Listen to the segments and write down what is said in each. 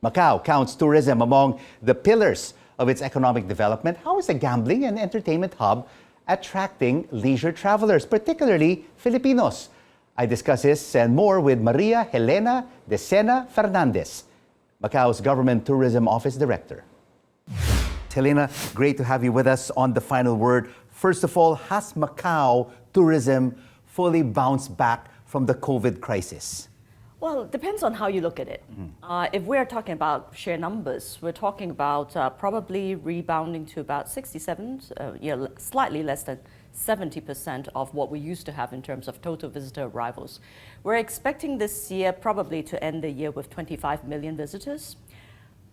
Macao counts tourism among the pillars of its economic development. How is a gambling and entertainment hub attracting leisure travelers, particularly Filipinos? I discuss this and more with Maria Helena de Senna Fernandes, Macao's Government Tourism Office Director. Helena, great to have you with us on The Final Word. First of all, has Macao tourism fully bounced back from the COVID crisis? Well, it depends on how you look at it. If we're talking about sheer numbers, we're talking about probably rebounding to about 67, slightly less than 70% of what we used to have in terms of total visitor arrivals. We're expecting this year probably to end the year with 25 million visitors.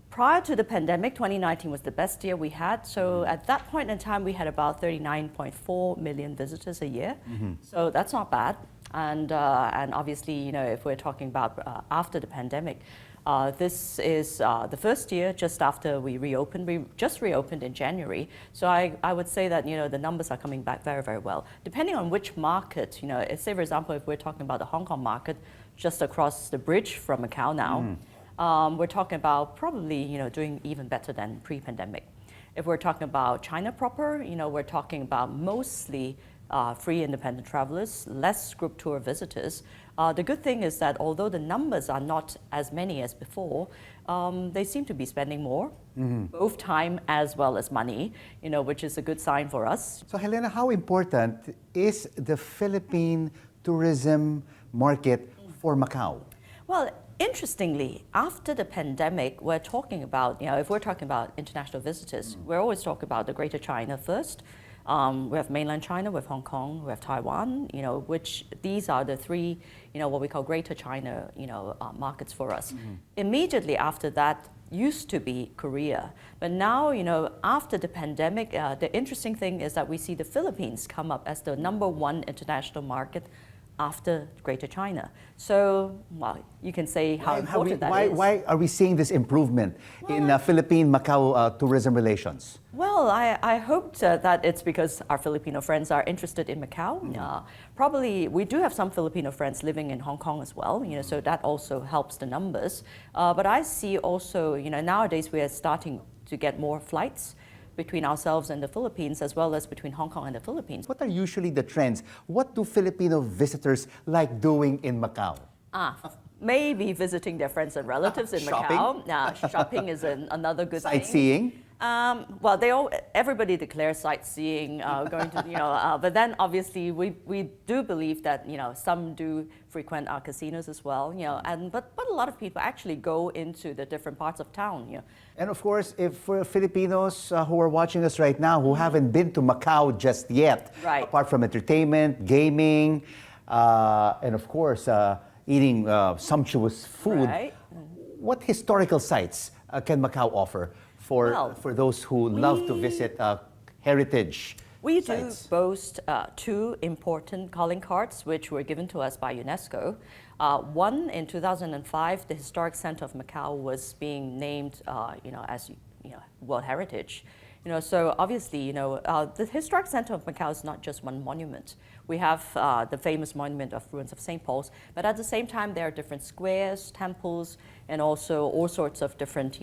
Prior to the pandemic, 2019 was the best year we had. So at that point in time, we had about 39.4 million visitors a year. So that's not bad. And obviously, if we're talking about after the pandemic, this is the first year just after we reopened. We just reopened in January. So I would say that, the numbers are coming back very, very well. Depending on which market, say, for example, if we're talking about the Hong Kong market, just across the bridge from Macau now, we're talking about probably, doing even better than pre-pandemic. If we're talking about China proper, we're talking about mostly free independent travelers, less group tour visitors. The good thing is that although the numbers are not as many as before, they seem to be spending more, both time as well as money, which is a good sign for us. So Helena, how important is the Philippine tourism market for Macau? Well, interestingly, after the pandemic, we're talking about, if we're talking about international visitors, we're always talking about the Greater China first. We have mainland China, we have Hong Kong, we have Taiwan, which these are the three, what we call Greater China, markets for us. Immediately after that used to be Korea. But now, after the pandemic, the interesting thing is that we see the Philippines come up as the #1 international market after Greater China. So, well, you can say how important that is. Why are we seeing this improvement in Philippine-Macau tourism relations? Well, I hope that it's because our Filipino friends are interested in Macau. Probably we do have some Filipino friends living in Hong Kong as well, so that also helps the numbers. But I see also, nowadays we are starting to get more flights between ourselves and the Philippines, as well as between Hong Kong and the Philippines. What are usually the trends? What do Filipino visitors like doing in Macau? Maybe visiting their friends and relatives in Macau. Shopping is another good thing. Sightseeing? Well, everybody declares sightseeing, going to, but then obviously we do believe that, some do frequent our casinos as well, but a lot of people actually go into the different parts of town, And of course, if for Filipinos who are watching us right now who haven't been to Macau just yet, apart from entertainment, gaming, and of course, eating sumptuous food, what historical sites can Macau offer for those who love to visit heritage We sites? do boast two important calling cards which were given to us by UNESCO. One, in 2005, the Historic Center of Macau was being named as World Heritage. So obviously, the Historic Center of Macau is not just one monument. We have the famous monument of ruins of St. Paul's, but at the same time, there are different squares, temples, and also all sorts of different,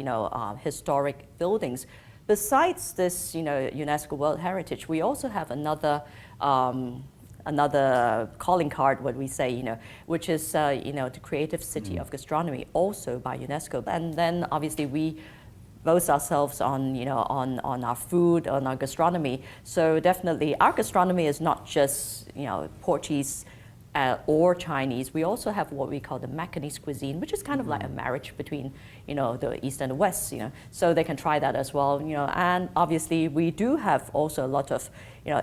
historic buildings. Besides this, UNESCO World Heritage, we also have another calling card, what we say, which is, the Creative City of Gastronomy, also by UNESCO. And then obviously we boast ourselves on, on our food, on our gastronomy. So definitely our gastronomy is not just, Portuguese or Chinese. We also have what we call the Macanese cuisine, which is kind of like a marriage between, the East and the West, So they can try that as well, And obviously we do have also a lot of,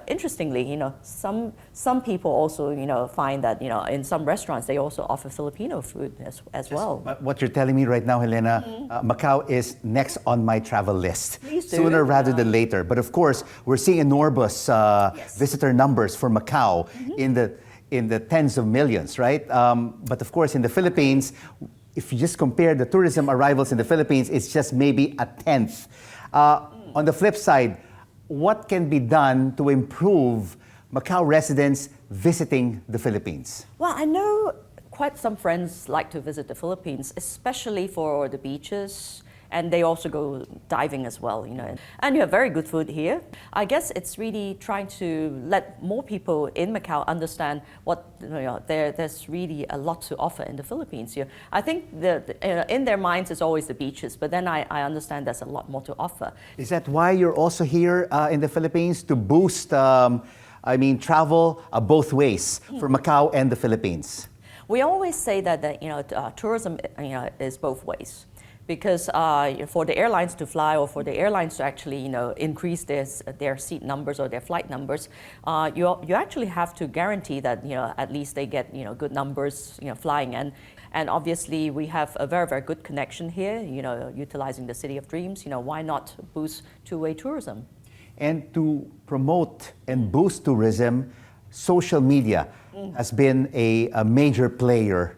interestingly, some people also, find that, in some restaurants they also offer Filipino food as well. But what you're telling me right now, Helena, Macau is next on my travel list. Please do. Sooner rather than later. But of course, we're seeing enormous visitor numbers for Macau in the tens of millions, right? But of course, in the Philippines, if you just compare the tourism arrivals in the Philippines, it's just maybe a tenth. On the flip side, what can be done to improve Macau residents visiting the Philippines? Well, I know quite some friends like to visit the Philippines, especially for the beaches. And they also go diving as well, And you have very good food here. I guess it's really trying to let more people in Macau understand there's really a lot to offer in the Philippines. I think in their minds it's always the beaches, but then I understand there's a lot more to offer. Is that why you're also here in the Philippines to boost, travel both ways for Macau and the Philippines? We always say that tourism is both ways. Because for the airlines to fly or for the airlines to actually increase their seat numbers or their flight numbers, you actually have to guarantee that at least they get good numbers flying in. And obviously we have a very, very good connection here, utilizing the City of Dreams. Why not boost two-way tourism? And to promote and boost tourism, social media has been a major player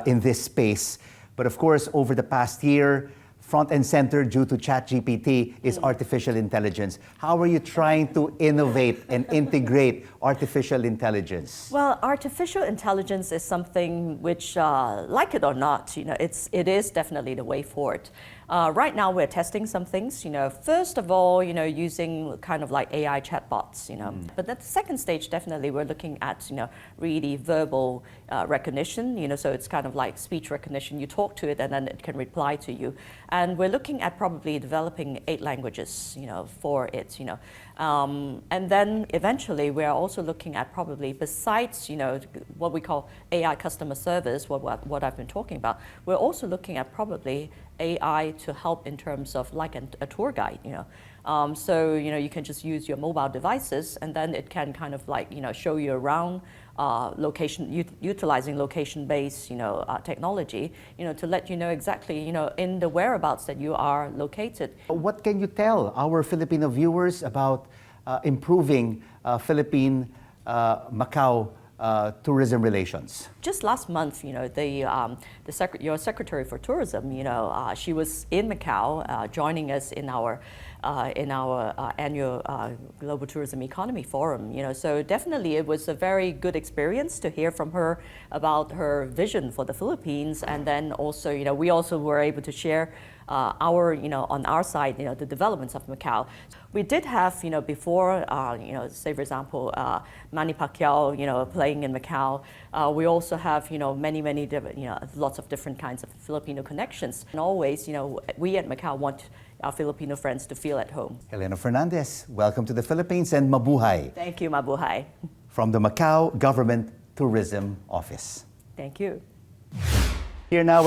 in this space. But of course, over the past year, front and center due to ChatGPT is artificial intelligence. How are you trying to innovate and integrate artificial intelligence? Well, artificial intelligence is something which, like it or not, it is definitely the way forward. Right now, we're testing some things. First of all, using kind of like AI chatbots. But at the second stage, definitely, we're looking at really verbal recognition. So it's kind of like speech recognition. You talk to it, and then it can reply to you. And we're looking at probably developing 8 languages, for it. And then eventually, we're also looking at probably besides what we call AI customer service, what I've been talking about. We're also looking at probably AI to help in terms of like a tour guide, So, you can just use your mobile devices and then it can kind of like, show you around utilizing location-based, technology, to let you know exactly, in the whereabouts that you are located. What can you tell our Filipino viewers about improving Philippine-Macau tourism relations? Just last month, your Secretary for Tourism, she was in Macau, joining us in our annual Global Tourism Economy Forum. So definitely it was a very good experience to hear from her about her vision for the Philippines, and then also, we also were able to share on our side, the developments of Macau. We did have, before, say for example, Manny Pacquiao, playing in Macau. We also have, many, lots of different kinds of Filipino connections. And always, we at Macau want our Filipino friends to feel at home. Helena Fernandes, welcome to the Philippines and mabuhay. Thank you, mabuhay. From the Macau Government Tourism Office. Thank you. Here now.